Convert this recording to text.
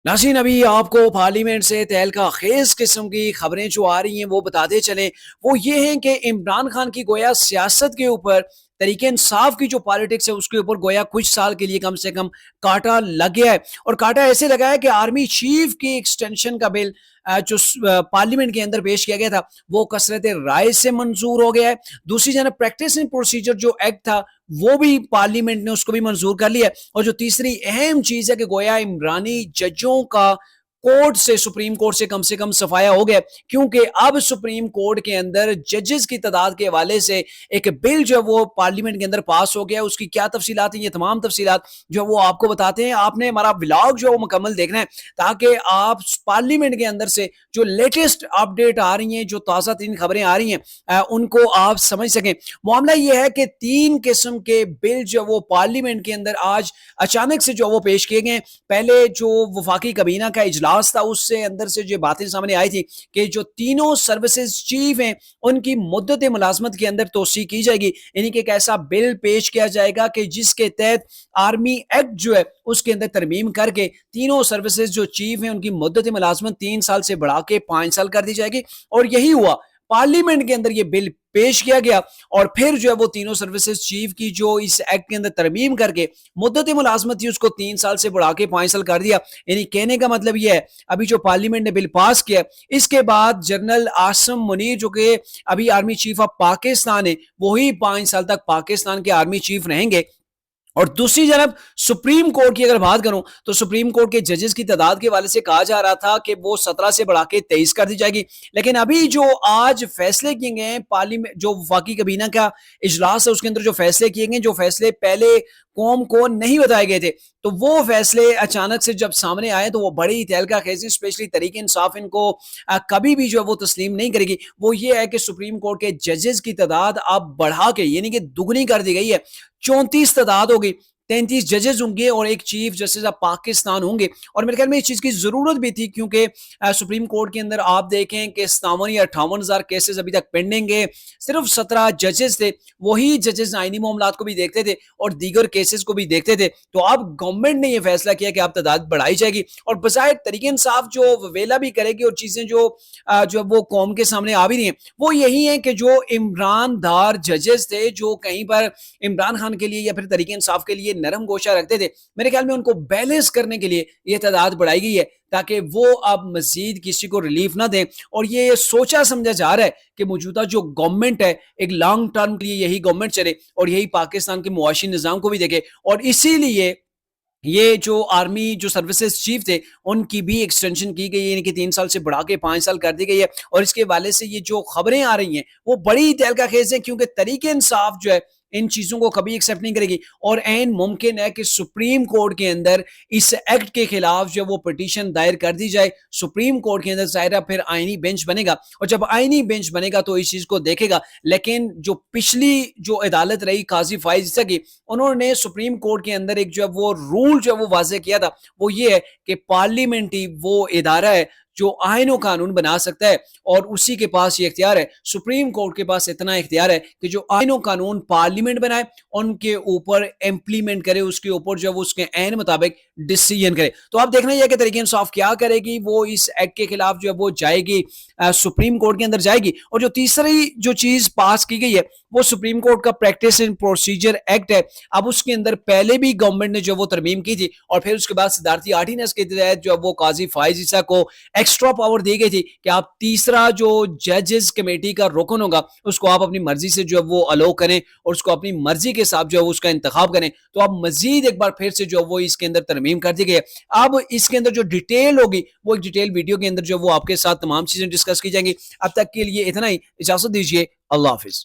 नाज़रीन, अभी आपको पार्लियामेंट से तहलका खेज किस्म की खबरें जो आ रही हैं वो बताते चलें। वो ये हैं कि इमरान खान की गोया सियासत के ऊपर, तरीके इंसाफ की जो पॉलिटिक्स है उसके ऊपर गोया कुछ साल के लिए कम से कम कांटा लग गया है। और कांटा ऐसे लगा है कि आर्मी चीफ की एक्सटेंशन का बिल जो पार्लियामेंट के अंदर पेश किया गया था वो कसरत राय से मंजूर हो गया है। दूसरी जानब प्रैक्टिस एंड प्रोसीजर जो एक्ट था वो भी पार्लियामेंट ने उसको भी मंजूर कर लिया। और जो तीसरी अहम चीज है कि गोया इमरानी जजों का कोर्ट से, सुप्रीम कोर्ट से कम सफाया हो गया, क्योंकि अब सुप्रीम कोर्ट के अंदर जजेस की तादाद के हवाले से एक बिल जो है वो पार्लियामेंट के अंदर पास हो गया। उसकी क्या तफसीलात हैं, ये तमाम तफसीलात जो है वो आपको बताते हैं। आपने हमारा व्लॉग जो है वो मुकम्मल देखना है ताकि आप पार्लियामेंट के अंदर से जो लेटेस्ट अपडेट आ रही हैं, जो ताज़ा तीन खबरें आ रही हैं, उनको आप समझ सकें। मामला ये है कि तीन किस्म के बिल जो वो पार्लियामेंट के अंदर आज अचानक से जो वो पेश किए गए। पहले जो वफाकी kabina का इजलास था उससे अंदर से जो बातें सामने आई थी कि जो तीनों सर्विसेज चीफ हैं उनकी मुद्दत मुलाजमत के अंदर तोसी की जाएगी, यानी कि एक ऐसा बिल पेश किया जाएगा कि जिसके तहत आर्मी एक्ट जो है उसके अंदर तरमीम करके तीनों सर्विसेज जो चीफ हैं उनकी मुद्दत मुलाजमत 3 साल से बढ़ा के 5 साल कर दी जाएगी। और यही हुआ, पार्लियामेंट के अंदर ये बिल पेश किया गया और फिर जो है वो तीनों सर्विसेज चीफ की जो इस एक्ट के अंदर तरमीम करके मुद्दत मुलाजमत थी उसको 3 साल से बढ़ा के 5 साल कर दिया। यानी कहने का मतलब ये है, अभी जो पार्लियामेंट ने बिल पास किया इसके बाद जनरल आसिम मुनीर जो कि अभी आर्मी चीफ ऑफ पाकिस्तान है वही 5 साल तक पाकिस्तान के आर्मी चीफ रहेंगे। और दूसरी जानब सुप्रीम कोर्ट की अगर बात करूं तो सुप्रीम कोर्ट के जजेस की तादाद के वाले से कहा जा रहा था कि वो 17 से बढ़ा के 23 कर दी जाएगी, लेकिन अभी जो आज फैसले किए गए हैं पार्लियामेंट जो वफाकी kabina का इजलास है उसके अंदर जो फैसले किए गए, जो फैसले पहले कौम को नहीं बताए गए थे, तो वो फैसले अचानक से जब सामने आए तो वो बड़ी तहलका खेजी, स्पेशली तरीके इंसाफ इनको कभी भी जो है वो तस्लीम नहीं करेगी। वो ये है कि सुप्रीम कोर्ट के जजेस की तादाद अब बढ़ा के यानी कि दुगनी कर दी गई है, 34 तादाद होगी, 33 जजेस होंगे और एक चीफ जस्टिस ऑफ पाकिस्तान होंगे। और मेरे ख्याल में इस चीज की जरूरत भी थी क्योंकि सुप्रीम कोर्ट के अंदर आप देखें कि 57 या 58,000 केसेस अभी तक पेंडिंग है, सिर्फ 17 जजेस थे, वही जजेस आईनी मामलात को भी देखते थे और दीगर केसेस को भी देखते थे। तो अब गवर्नमेंट ने यह फैसला किया कि अब तादाद बढ़ाई जाएगी और बजाय तरीके इंसाफ जो वेला भी करेगी और चीजें जो वो कौम के सामने आ भी रही हैं वो यही है कि जो इमरान दार जजेस थे जो कहीं पर इमरान खान के लिए या फिर तरीके इंसाफ के लिए नरम गोशा रखते थे, मेरे ख्याल में उनको बैलेंस करने के लिए ये तादाद बढ़ाई गई है ताकि वो अब मजीद किसी को रिलीफ ना दें। और ये सोचा समझा जा रहा है कि मौजूदा जो गवर्नमेंट है एक लॉन्ग टर्म के लिए यही गवर्नमेंट चले और यही पाकिस्तान के मुआशी निज़ाम को भी देखे। और इसीलिए ये जो आर्मी जो सर्विसेज चीफ थे उनकी भी एक्सटेंशन की गई है, यानी कि 3 साल से बढ़ा के 5 साल कर दी गई है। और इसके हवाले से ये जो खबरें आ रही हैं वो बड़ी तहलका खेज है क्योंकि तरीके इंसाफ जो है इन चीजों को कभी एक्सेप्ट नहीं करेगी और ऐन मुमकिन है कि सुप्रीम कोर्ट के अंदर इस एक्ट के खिलाफ जो वो पिटीशन दायर कर दी जाए। सुप्रीम कोर्ट के अंदर जाहिर फिर आईनी बेंच बनेगा और जब आईनी बेंच बनेगा तो इस चीज को देखेगा। लेकिन जो पिछली जो अदालत रही काजी फाइज की, उन्होंने सुप्रीम कोर्ट के अंदर एक जो है वो रूल जो है वो वाजे किया था, वो ये है कि पार्लियामेंट ही वो इदारा है जो आईन और कानून बना सकता है और उसी के पास ये इख्तियार है। सुप्रीम कोर्ट के पास इतना इख्तियार है कि जो आईन और कानून पार्लियामेंट बनाए उनके ऊपर इम्प्लीमेंट करे, उसके ऊपर जो वो उसके ऐन मुताबिक डिसीजन करे। तो आप देखना यह कि तरीके इंसाफ क्या करेगी, वो इस एक्ट के खिलाफ जो है वो जाएगी सुप्रीम कोर्ट के अंदर जाएगी। और जो तीसरी जो चीज पास की गई है वो सुप्रीम कोर्ट का प्रैक्टिस एंड प्रोसीजर एक्ट है। अब उसके अंदर पहले भी गवर्नमेंट ने जो वो तरमीम की थी और फिर उसके बाद सिद्धार्थी आर्डिनेंस के तहत जो वो काजी फाइज ईसा को एक्स्ट्रा पावर दी गई थी कि आप तीसरा जो जजेस कमेटी का रुकन होगा उसको आप अपनी मर्जी से जो है वो अलो करें और उसको अपनी मर्जी के साथ जो है उसका इंतखाब करें। तो अब मजीद एक बार फिर से जो वो इसके अंदर तरमीम कर दी गई है। अब इसके अंदर जो डिटेल होगी वो एक डिटेल वीडियो के अंदर जो वो आपके साथ तमाम चीजें डिस्कस की जाएंगी। अब तक के लिए इतना ही, इजाजत दीजिए, अल्लाह हाफिज।